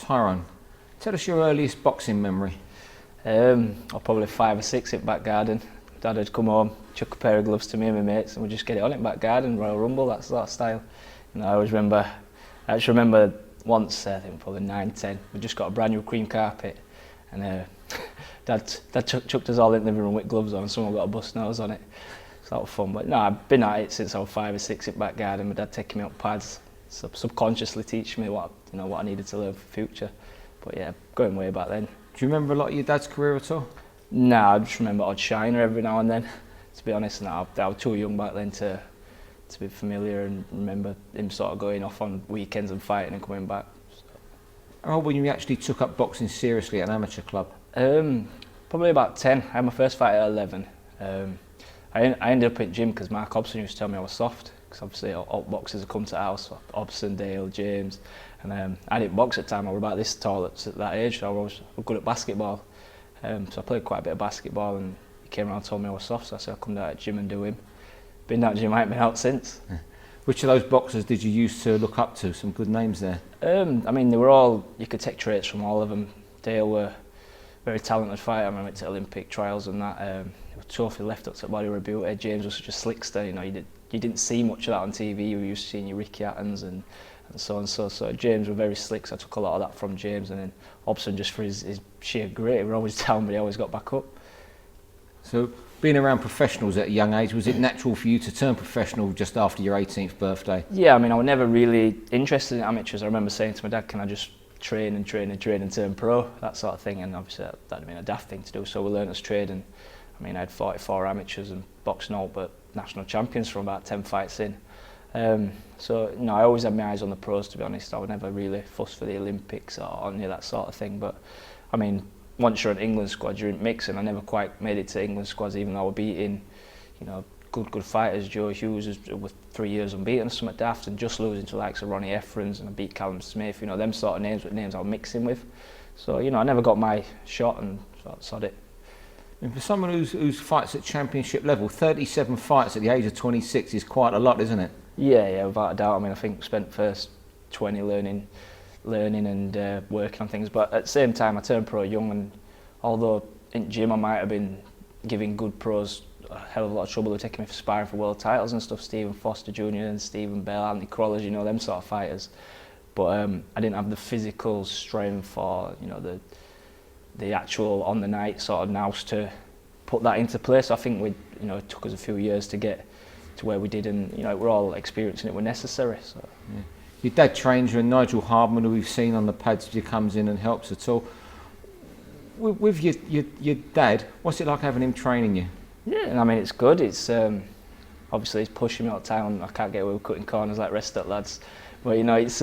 Tyrone, tell us your earliest boxing memory. Or probably 5 or 6 in back garden. Dad would come home, chuck a pair of gloves to me and my mates, and we'd just get it on in back garden, Royal Rumble, that sort of style. You know, I actually remember once, I think probably 9, 10, we just got a brand new cream carpet, and Dad chucked us all in the living room with gloves on, and someone got a bust nose on it. So that was fun. But no, I've been at it since I was 5 or 6 in back garden. My dad taking me up pads, subconsciously teaching me what I needed to learn for the future. But yeah, going way back then. Do you remember a lot of your dad's career at all? No, I just remember odd shiner every now and then. To be honest, no, I was too young back then to be familiar and remember him sort of going off on weekends and fighting and coming back. So. How old when you actually took up boxing seriously at an amateur club? Probably about 10. I had my first fight at 11. I ended up in gym because Mark Hobson used to tell me I was soft, because obviously all boxers have come to the house, Hobson, Dale, James, and I didn't box at the time. I was about this tall at that age, so I was good at basketball. So I played quite a bit of basketball, and he came around and told me I was soft, so I said I'll come down to the gym and do him. Been down to the gym, I haven't been out since. Which of those boxers did you used to look up to? Some good names there. I mean, they were all, you could take traits from all of them. Dale were a very talented fighter. I remember went to Olympic trials and that. Trophy left up to body were a beauty. James was such a slickster, you know, you didn't see much of that on TV. You were used to seeing your Ricky Hattons and so on. So James were very slick, so I took a lot of that from James, and then Hobson just for his sheer grit. He was always down, but he always got back up. So being around professionals at a young age, was it natural for you to turn professional just after your 18th birthday? Yeah, I mean, I was never really interested in amateurs. I remember saying to my dad, can I just train and turn pro, that sort of thing, and obviously that would have been a daft thing to do, so we learned as trade. And I mean, I had 44 amateurs and boxing all but national champions from about 10 fights in. So no, I always had my eyes on the pros, to be honest. I was never really fussed for the Olympics or any of that sort of thing. But I mean, once you're an England squad, you're in mix, and I never quite made it to England squads, even though I was beating, you know, good fighters. Joe Hughes was 3 years unbeaten or something daft, and just losing to the likes of Ronnie Effrins, and I beat Callum Smith. You know, them sort of names, with names I was mixing with. So you know, I never got my shot, and sod it. And for someone who's fights at championship level, 37 fights at the age of 26 is quite a lot, isn't it? Yeah, without a doubt. I mean, I think I spent the first 20 learning and working on things, but at the same time I turned pro young, and although in gym I might have been giving good pros a hell of a lot of trouble, they were taking me for sparring for world titles and stuff, Stephen Foster Jr. and Stephen Bell, Anthony Crawlers, you know, them sort of fighters. But I didn't have the physical strength or, you know, the actual on the night sort of nous to put that into place. So I think it took us a few years to get to where we did, and you know, we're all experiencing it when necessary. So. Yeah. Your dad trains you, and Nigel Hardman, who we've seen on the pads, comes in and helps at all. With your dad, what's it like having him training you? Yeah, and I mean, it's good. It's obviously he's pushing me all the time, and I can't get away with cutting corners like rest of the lads. But you know, it's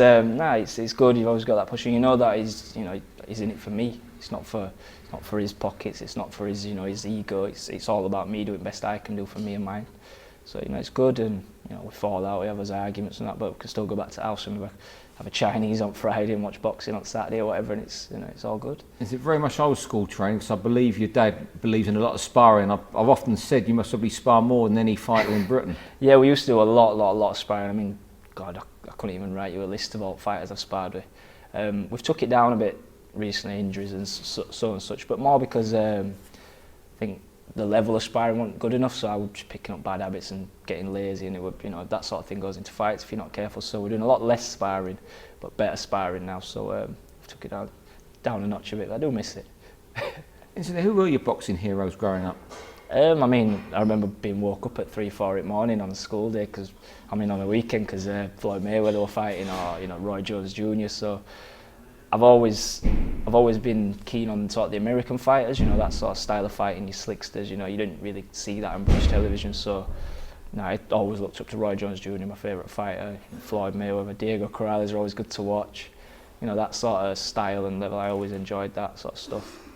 good. You've always got that pushing. You know that he's in it for me. It's not for his pockets. It's not for his his ego. It's all about me doing the best I can do for me and mine. So you know, it's good, and you know, we fall out, we have those arguments and that, but we can still go back to the house and have a Chinese on Friday and watch boxing on Saturday or whatever, and it's all good. Is it very much old school training? Because I believe your dad believes in a lot of sparring. I've often said you must probably spar more than any fighter in Britain. Yeah, we used to do a lot of sparring. I mean, God, I couldn't even write you a list of all fighters I've sparred with. We've took it down a bit recently, injuries and so and such, but more because I think the level of sparring wasn't good enough, so I was just picking up bad habits and getting lazy, and it would, you know, that sort of thing goes into fights if you're not careful. So we're doing a lot less sparring, but better sparring now. So I took it down a notch a bit. But I do miss it. Incidentally, who were your boxing heroes growing up? I mean, I remember being woke up at 3-4 in the morning on a school day, on a weekend, because Floyd Mayweather were fighting, or you know, Roy Jones Jr. So I've always been keen on sort of the American fighters, you know, that sort of style of fighting, your slicksters, you know, you didn't really see that on British television. So no, I always looked up to Roy Jones Jr., my favourite fighter, Floyd Mayweather, Diego Corrales are always good to watch. You know, that sort of style and level, I always enjoyed that sort of stuff.